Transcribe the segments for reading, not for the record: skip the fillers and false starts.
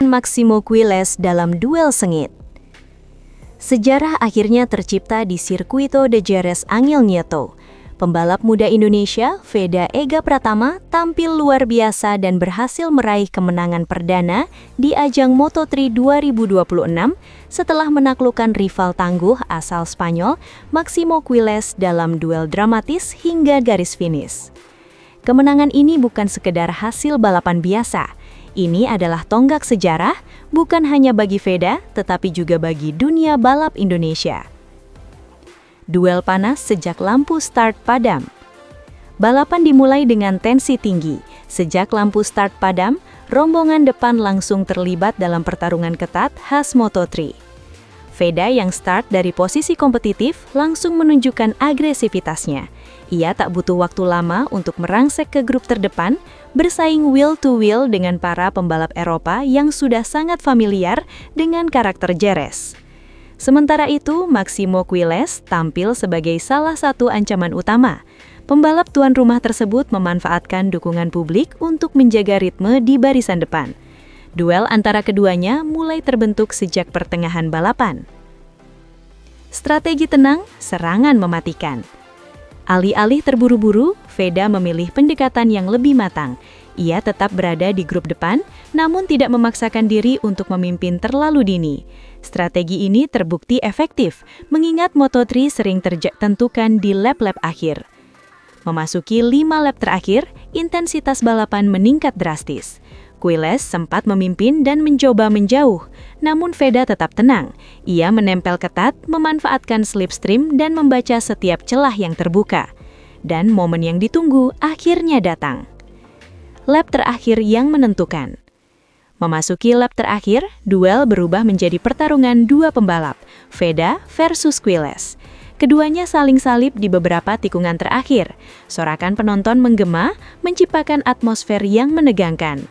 Máximo Quiles dalam duel sengit. Sejarah akhirnya tercipta di Circuito de Jerez Angel Nieto. Pembalap muda Indonesia, Veda Ega Pratama, tampil luar biasa dan berhasil meraih kemenangan perdana di ajang Moto3 2026 setelah menaklukkan rival tangguh asal Spanyol, Máximo Quiles dalam duel dramatis hingga garis finish. Kemenangan ini bukan sekedar hasil balapan biasa. Ini adalah tonggak sejarah, bukan hanya bagi Veda, tetapi juga bagi dunia balap Indonesia. Duel panas sejak lampu start padam. Balapan dimulai dengan tensi tinggi. Sejak lampu start padam, rombongan depan langsung terlibat dalam pertarungan ketat khas Moto3. Veda yang start dari posisi kompetitif langsung menunjukkan agresivitasnya. Ia tak butuh waktu lama untuk merangsek ke grup terdepan, bersaing wheel to wheel dengan para pembalap Eropa yang sudah sangat familiar dengan karakter Jerez. Sementara itu, Máximo Quiles tampil sebagai salah satu ancaman utama. Pembalap tuan rumah tersebut memanfaatkan dukungan publik untuk menjaga ritme di barisan depan. Duel antara keduanya mulai terbentuk sejak pertengahan balapan. Strategi tenang, serangan mematikan. Alih-alih terburu-buru, Veda memilih pendekatan yang lebih matang. Ia tetap berada di grup depan, namun tidak memaksakan diri untuk memimpin terlalu dini. Strategi ini terbukti efektif, mengingat Moto3 sering tertentukan di lap-lap akhir. Memasuki 5 lap terakhir, intensitas balapan meningkat drastis. Quiles sempat memimpin dan mencoba menjauh, namun Veda tetap tenang. Ia menempel ketat, memanfaatkan slipstream dan membaca setiap celah yang terbuka. Dan momen yang ditunggu akhirnya datang. Lap terakhir yang menentukan. Memasuki lap terakhir, duel berubah menjadi pertarungan dua pembalap, Veda versus Quiles. Keduanya saling salib di beberapa tikungan terakhir. Sorakan penonton menggema, menciptakan atmosfer yang menegangkan.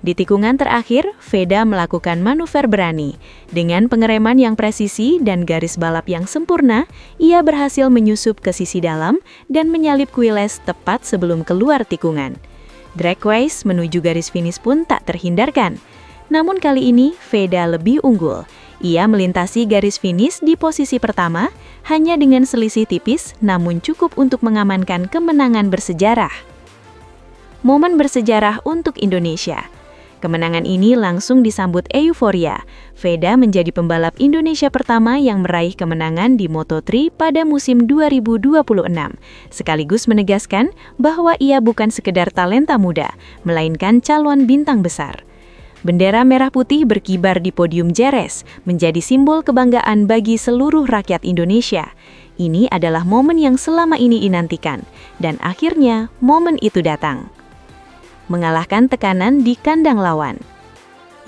Di tikungan terakhir, Veda melakukan manuver berani. Dengan pengereman yang presisi dan garis balap yang sempurna, ia berhasil menyusup ke sisi dalam dan menyalip Quiles tepat sebelum keluar tikungan. Drag race menuju garis finish pun tak terhindarkan. Namun kali ini, Veda lebih unggul. Ia melintasi garis finish di posisi pertama, hanya dengan selisih tipis, namun cukup untuk mengamankan kemenangan bersejarah. Momen bersejarah untuk Indonesia. Kemenangan ini langsung disambut euforia. Veda menjadi pembalap Indonesia pertama yang meraih kemenangan di Moto3 pada musim 2026, sekaligus menegaskan bahwa ia bukan sekedar talenta muda, melainkan calon bintang besar. Bendera merah putih berkibar di podium Jerez, menjadi simbol kebanggaan bagi seluruh rakyat Indonesia. Ini adalah momen yang selama ini dinantikan, dan akhirnya momen itu datang. Mengalahkan tekanan di kandang lawan.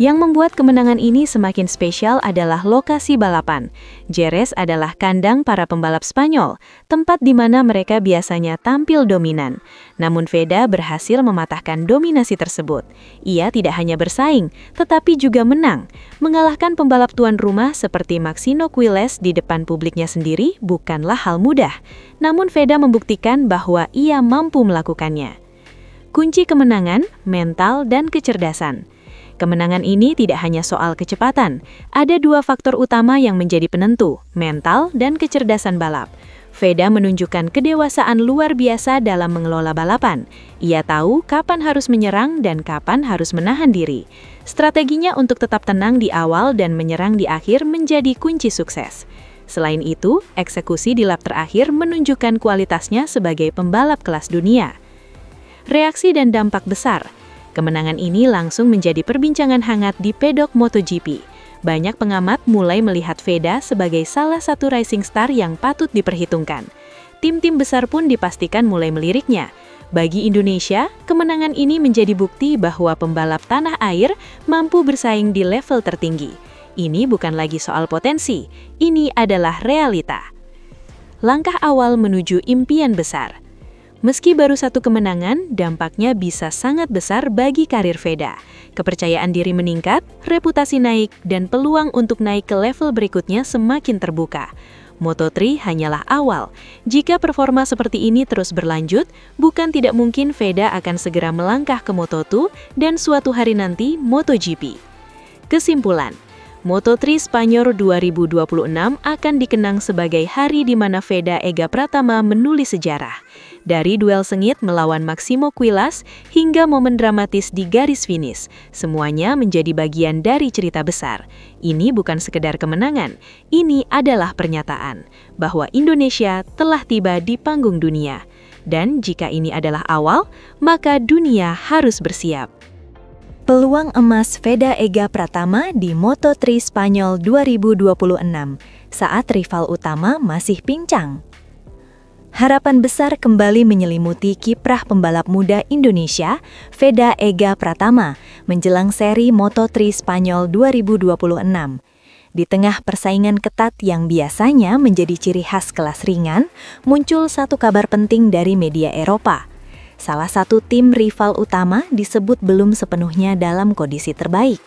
Yang membuat kemenangan ini semakin spesial adalah lokasi balapan. Jerez adalah kandang para pembalap Spanyol, tempat di mana mereka biasanya tampil dominan. Namun Veda berhasil mematahkan dominasi tersebut. Ia tidak hanya bersaing, tetapi juga menang. Mengalahkan pembalap tuan rumah seperti Máximo Quiles di depan publiknya sendiri bukanlah hal mudah. Namun Veda membuktikan bahwa ia mampu melakukannya. Kunci kemenangan, mental, dan kecerdasan. Kemenangan ini tidak hanya soal kecepatan. Ada dua faktor utama yang menjadi penentu, mental dan kecerdasan balap. Veda menunjukkan kedewasaan luar biasa dalam mengelola balapan. Ia tahu kapan harus menyerang dan kapan harus menahan diri. Strateginya untuk tetap tenang di awal dan menyerang di akhir menjadi kunci sukses. Selain itu, eksekusi di lap terakhir menunjukkan kualitasnya sebagai pembalap kelas dunia. Reaksi dan dampak besar. Kemenangan ini langsung menjadi perbincangan hangat di pedok MotoGP. Banyak pengamat mulai melihat Veda sebagai salah satu racing star yang patut diperhitungkan. Tim-tim besar pun dipastikan mulai meliriknya. Bagi Indonesia, kemenangan ini menjadi bukti bahwa pembalap tanah air mampu bersaing di level tertinggi. Ini bukan lagi soal potensi, ini adalah realita. Langkah awal menuju impian besar. Meski baru satu kemenangan, dampaknya bisa sangat besar bagi karir Veda. Kepercayaan diri meningkat, reputasi naik, dan peluang untuk naik ke level berikutnya semakin terbuka. Moto3 hanyalah awal. Jika performa seperti ini terus berlanjut, bukan tidak mungkin Veda akan segera melangkah ke Moto2 dan suatu hari nanti MotoGP. Kesimpulan, Moto3 Spanyol 2026 akan dikenang sebagai hari di mana Veda Ega Pratama menulis sejarah. Dari duel sengit melawan Maximo Quilas hingga momen dramatis di garis finish, semuanya menjadi bagian dari cerita besar. Ini bukan sekedar kemenangan, ini adalah pernyataan bahwa Indonesia telah tiba di panggung dunia. Dan jika ini adalah awal, maka dunia harus bersiap. Peluang emas Veda Ega Pratama di Moto3 Spanyol 2026 saat rival utama masih pincang. Harapan besar kembali menyelimuti kiprah pembalap muda Indonesia, Veda Ega Pratama, menjelang seri Moto3 Spanyol 2026. Di tengah persaingan ketat yang biasanya menjadi ciri khas kelas ringan, muncul satu kabar penting dari media Eropa. Salah satu tim rival utama disebut belum sepenuhnya dalam kondisi terbaik.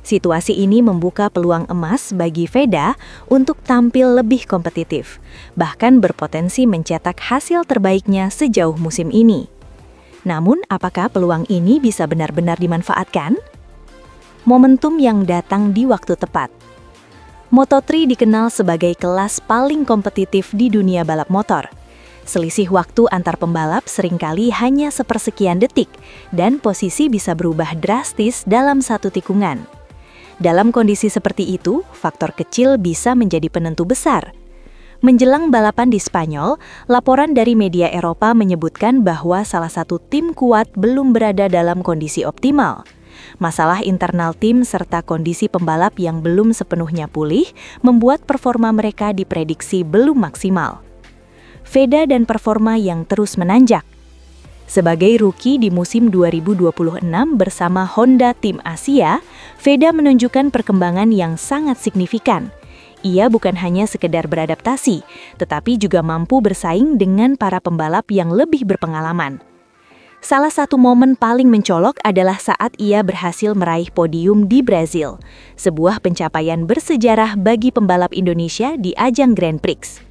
Situasi ini membuka peluang emas bagi Veda untuk tampil lebih kompetitif, bahkan berpotensi mencetak hasil terbaiknya sejauh musim ini. Namun, apakah peluang ini bisa benar-benar dimanfaatkan? Momentum yang datang di waktu tepat. Moto3 dikenal sebagai kelas paling kompetitif di dunia balap motor. Selisih waktu antar pembalap seringkali hanya sepersekian detik, dan posisi bisa berubah drastis dalam satu tikungan. Dalam kondisi seperti itu, faktor kecil bisa menjadi penentu besar. Menjelang balapan di Spanyol, laporan dari media Eropa menyebutkan bahwa salah satu tim kuat belum berada dalam kondisi optimal. Masalah internal tim serta kondisi pembalap yang belum sepenuhnya pulih membuat performa mereka diprediksi belum maksimal. Veda dan performa yang terus menanjak. Sebagai rookie di musim 2026 bersama Honda Tim Asia, Veda menunjukkan perkembangan yang sangat signifikan. Ia bukan hanya sekedar beradaptasi, tetapi juga mampu bersaing dengan para pembalap yang lebih berpengalaman. Salah satu momen paling mencolok adalah saat ia berhasil meraih podium di Brazil, sebuah pencapaian bersejarah bagi pembalap Indonesia di ajang Grand Prix.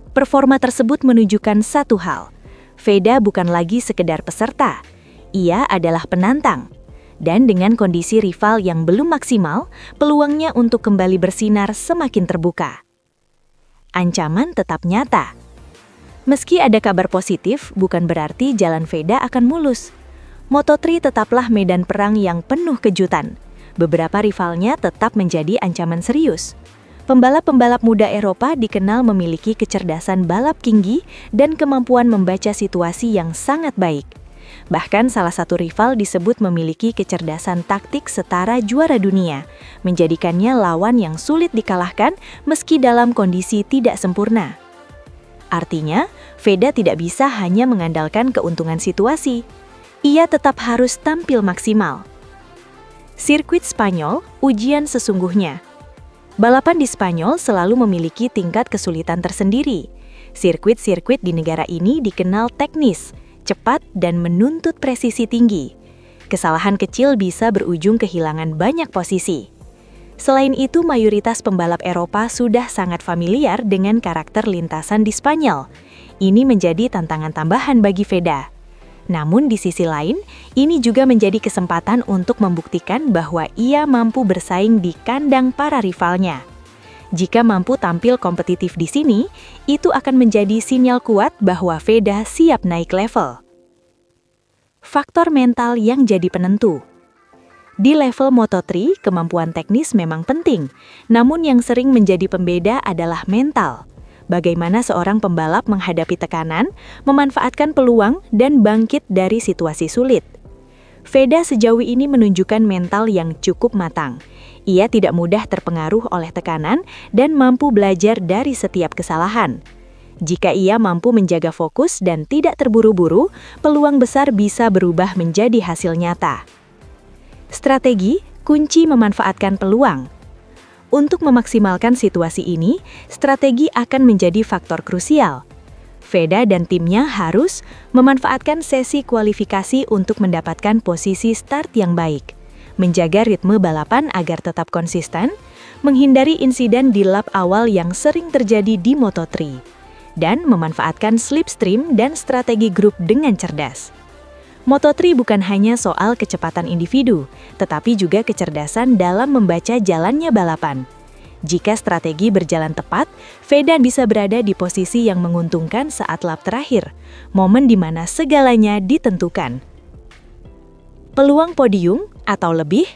Performa tersebut menunjukkan satu hal, Veda bukan lagi sekedar peserta, ia adalah penantang. Dan dengan kondisi rival yang belum maksimal, peluangnya untuk kembali bersinar semakin terbuka. Ancaman tetap nyata. Meski ada kabar positif, bukan berarti jalan Veda akan mulus. Moto3 tetaplah medan perang yang penuh kejutan. Beberapa rivalnya tetap menjadi ancaman serius. Pembalap-pembalap muda Eropa dikenal memiliki kecerdasan balap tinggi dan kemampuan membaca situasi yang sangat baik. Bahkan salah satu rival disebut memiliki kecerdasan taktik setara juara dunia, menjadikannya lawan yang sulit dikalahkan meski dalam kondisi tidak sempurna. Artinya, Veda tidak bisa hanya mengandalkan keuntungan situasi. Ia tetap harus tampil maksimal. Sirkuit Spanyol, ujian sesungguhnya. Balapan di Spanyol selalu memiliki tingkat kesulitan tersendiri. Sirkuit-sirkuit di negara ini dikenal teknis, cepat, dan menuntut presisi tinggi. Kesalahan kecil bisa berujung kehilangan banyak posisi. Selain itu, mayoritas pembalap Eropa sudah sangat familiar dengan karakter lintasan di Spanyol. Ini menjadi tantangan tambahan bagi Veda. Namun di sisi lain, ini juga menjadi kesempatan untuk membuktikan bahwa ia mampu bersaing di kandang para rivalnya. Jika mampu tampil kompetitif di sini, itu akan menjadi sinyal kuat bahwa Veda siap naik level. Faktor mental yang jadi penentu. Di level Moto3, kemampuan teknis memang penting, namun yang sering menjadi pembeda adalah mental. Bagaimana seorang pembalap menghadapi tekanan, memanfaatkan peluang, dan bangkit dari situasi sulit. Veda sejauh ini menunjukkan mental yang cukup matang. Ia tidak mudah terpengaruh oleh tekanan dan mampu belajar dari setiap kesalahan. Jika ia mampu menjaga fokus dan tidak terburu-buru, peluang besar bisa berubah menjadi hasil nyata. Strategi, kunci memanfaatkan peluang. Untuk memaksimalkan situasi ini, strategi akan menjadi faktor krusial. Veda dan timnya harus memanfaatkan sesi kualifikasi untuk mendapatkan posisi start yang baik, menjaga ritme balapan agar tetap konsisten, menghindari insiden di lap awal yang sering terjadi di Moto3, dan memanfaatkan slipstream dan strategi grup dengan cerdas. Moto3 bukan hanya soal kecepatan individu, tetapi juga kecerdasan dalam membaca jalannya balapan. Jika strategi berjalan tepat, Veda bisa berada di posisi yang menguntungkan saat lap terakhir, momen di mana segalanya ditentukan. Peluang podium atau lebih?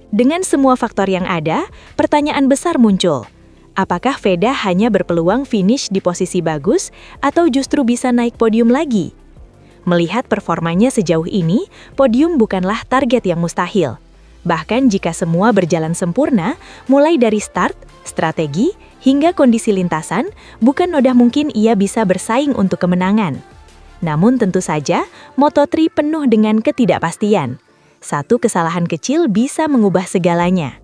Dengan semua faktor yang ada, pertanyaan besar muncul. Apakah Veda hanya berpeluang finish di posisi bagus atau justru bisa naik podium lagi? Melihat performanya sejauh ini, podium bukanlah target yang mustahil. Bahkan jika semua berjalan sempurna, mulai dari start, strategi, hingga kondisi lintasan, bukan nodah mungkin ia bisa bersaing untuk kemenangan. Namun tentu saja, Moto3 penuh dengan ketidakpastian. Satu kesalahan kecil bisa mengubah segalanya.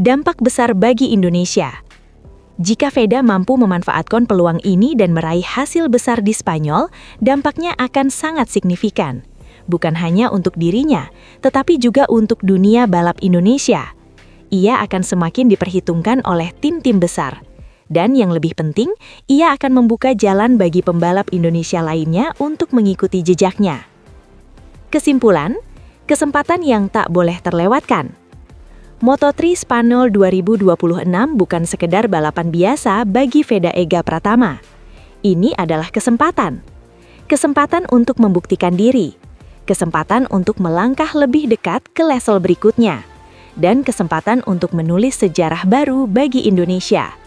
Dampak besar bagi Indonesia. Jika Veda mampu memanfaatkan peluang ini dan meraih hasil besar di Spanyol, dampaknya akan sangat signifikan. Bukan hanya untuk dirinya, tetapi juga untuk dunia balap Indonesia. Ia akan semakin diperhitungkan oleh tim-tim besar. Dan yang lebih penting, ia akan membuka jalan bagi pembalap Indonesia lainnya untuk mengikuti jejaknya. Kesimpulan, kesempatan yang tak boleh terlewatkan. Moto3 Spanyol 2026 bukan sekedar balapan biasa bagi Veda Ega Pratama. Ini adalah kesempatan. Kesempatan untuk membuktikan diri. Kesempatan untuk melangkah lebih dekat ke level berikutnya. Dan kesempatan untuk menulis sejarah baru bagi Indonesia.